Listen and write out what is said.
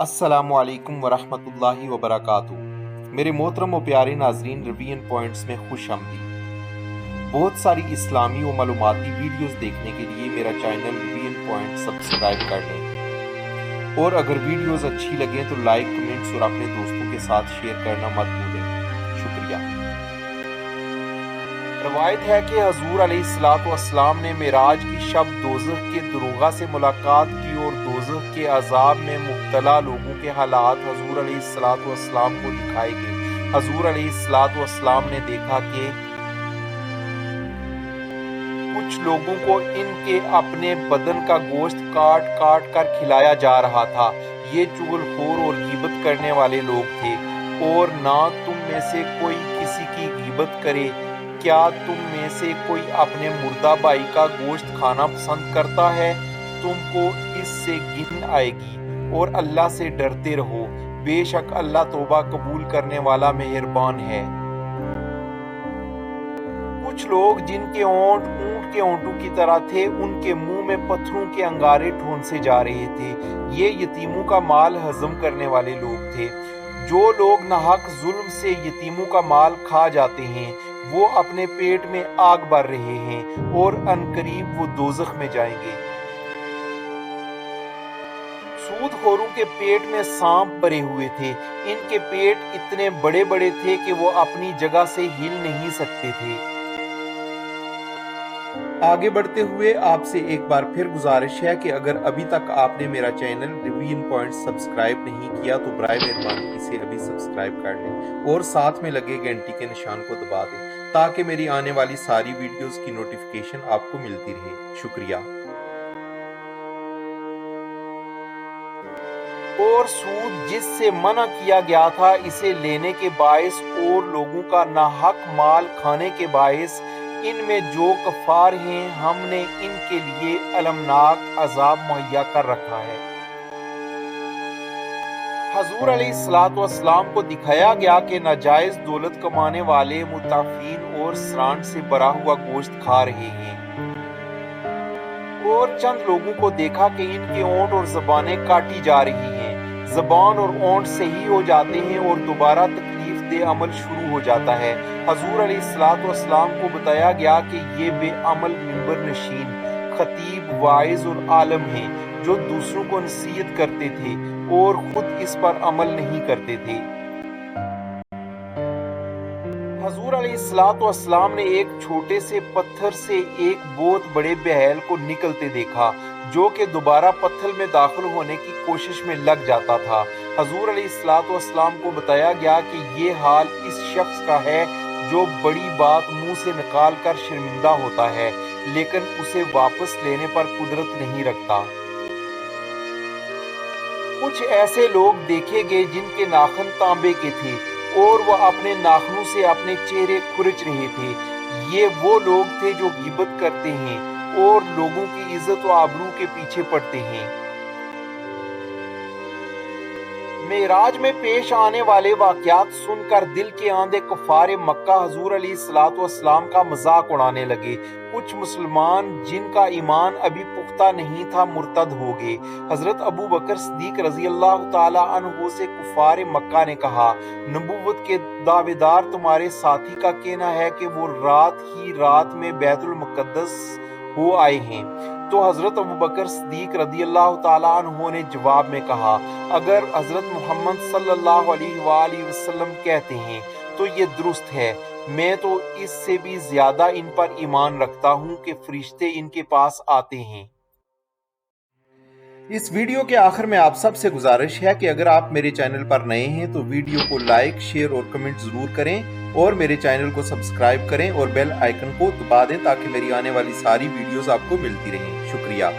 अस्सलामु अलैकुम वरहमतुल्लाहि वबरकातुहू। मेरे मोहतरम व प्यारे नाजरीन, रिवीजन पॉइंट्स में खुश आमदीद। बहुत सारी इस्लामी व मालूमाती वीडियोस देखने के लिए मेरा चैनल रिवीजन पॉइंट सब्सक्राइब कर लें, और अगर वीडियोस अच्छी लगें तो लाइक, कमेंट्स और अपने दोस्तों के साथ शेयर करना मत भूलें। शुक्रिया। रवायत है कि हजूर अलैहिस्सलाम ने मेराज की शब दोज़ख के दुरूगा से मुलाकात की और दोज़ख के अजाब में मुब्तला लोगों के हालात हजूर अलैहिस्सलाम को दिखाए गए। हजूर अलैहिस्सलाम ने देखा कि कुछ लोगों को इनके अपने बदन का गोश्त काट काट कर खिलाया जा रहा था। ये चुगलखोर और गीबत करने वाले लोग थे। और ना तुम में से कोई किसी की गीबत करे। क्या तुम में से कोई अपने मुर्दा भाई का गोश्त खाना पसंद करता है? तुमको इससे घिन आएगी और अल्लाह से डरते रहो। बेशक अल्लाह तौबा कबूल करने वाला मेहरबान है। कुछ लोग जिनके ओंठ ऊंट के ओंटों की तरह थे, उनके मुंह में पत्थरों के अंगारे ठोंसे जा रहे थे। ये यतीमों का माल हजम करने वाले लोग थे। जो लोग नाहक जुल्म से यतीमों का माल खा जाते हैं, वो अपने पेट में आग भर रहे हैं और अनकरीब वो दोज़ख में जाएंगे। सूदखोरों के पेट में सांप भरे हुए थे। इनके पेट इतने बड़े बड़े थे कि वो अपनी जगह से हिल नहीं सकते थे। आगे बढ़ते हुए आपसे एक बार फिर गुजारिश है कि अगर अभी तक आपने मेरा चैनल रिवीजन पॉइंट सब्सक्राइब नहीं किया तो बराए मेहरबानी इसे अभी सब्सक्राइब कर लें और साथ में लगे घंटी के निशान को दबा दें, ताकि मेरी आने वाली सारी वीडियोस की नोटिफिकेशन आपको मिलती रहे। शुक्रिया। और सूद जिससे मना किया गया था, इसे लेने के बायस और लोगों का नाहक माल खाने के बायस इनमें जो कफार हैं, हमने इनके लिए अलमनाक अजाब मुहैया कर रखा है। हजूर अलैहिस्सलाम को दिखाया गया कि नाजायज दौलत कमाने वाले मुताफिन और सरांड से भरा हुआ गोश्त खा रहे हैं, और चंद लोगों को देखा कि इनके ओंठ और जबानें काटी जा रही हैं। जबान और ओंठ सही हो जाते हैं और दोबारा तकलीफ दे अमल शुरू हो जाता है। हजूर अलैहिस्सलाम को बताया गया कि ये बेअमल मिंबर नशीन खतीब, वाइज और आलम हैं, जो दूसरों को नसीहत करते थे और खुद इस पर अमल नहीं करते थे। हजूर अलैहिस्सलाम ने एक छोटे से पत्थर से एक बहुत बड़े बहैल को निकलते देखा, जो कि दोबारा पत्थर में दाखिल होने की कोशिश में लग जाता था। हजूर अलैहिस्सलाम को बताया गया कि ये हाल इस शख्स का है जो बड़ी बात मुंह से निकाल कर शर्मिंदा होता है, लेकिन उसे वापस लेने पर कुदरत नहीं रखता। कुछ ऐसे लोग देखे गए जिनके नाखून तांबे के थे और वह अपने नाखूनों से अपने चेहरे खुरच रहे थे। ये वो लोग थे जो गिबत करते हैं और लोगों की इज्जत व आबरू के पीछे पड़ते हैं। मेराज में पेश आने वाले वाकयात सुनकर दिल के आंधे कुफारे मक्का हजूर अलैहिस्सलाम का मजाक उड़ाने लगे। कुछ मुसलमान जिनका ईमान अभी पुख्ता नहीं था मुर्तद हो गए। हजरत अबू बकर सिद्दीक रजी अल्लाह ताला अन्हु से कुफारे मक्का ने कहा, नबूवत के दावेदार तुम्हारे साथी का कहना है कि वो रात ही रात में बैतुल मुकद्दस हो आए हैं। तो हजरत अबू बकर सिद्दीक रज़ी अल्लाह ताला अन्हु ने जवाब में कहा, अगर हजरत मोहम्मद सल्लल्लाहु अलैहि वसल्लम कहते हैं तो ये दुरुस्त है। मैं तो इससे भी ज्यादा इन पर ईमान रखता हूँ कि फरिश्ते इनके पास आते हैं। इस वीडियो के आखिर में आप सबसे गुजारिश है कि अगर आप मेरे चैनल पर नए हैं तो वीडियो को लाइक, शेयर और कमेंट जरूर करें, और मेरे चैनल को सब्सक्राइब करें और बेल आइकन को दबा दें, ताकि मेरी आने वाली सारी वीडियोस आपको मिलती रहें। शुक्रिया।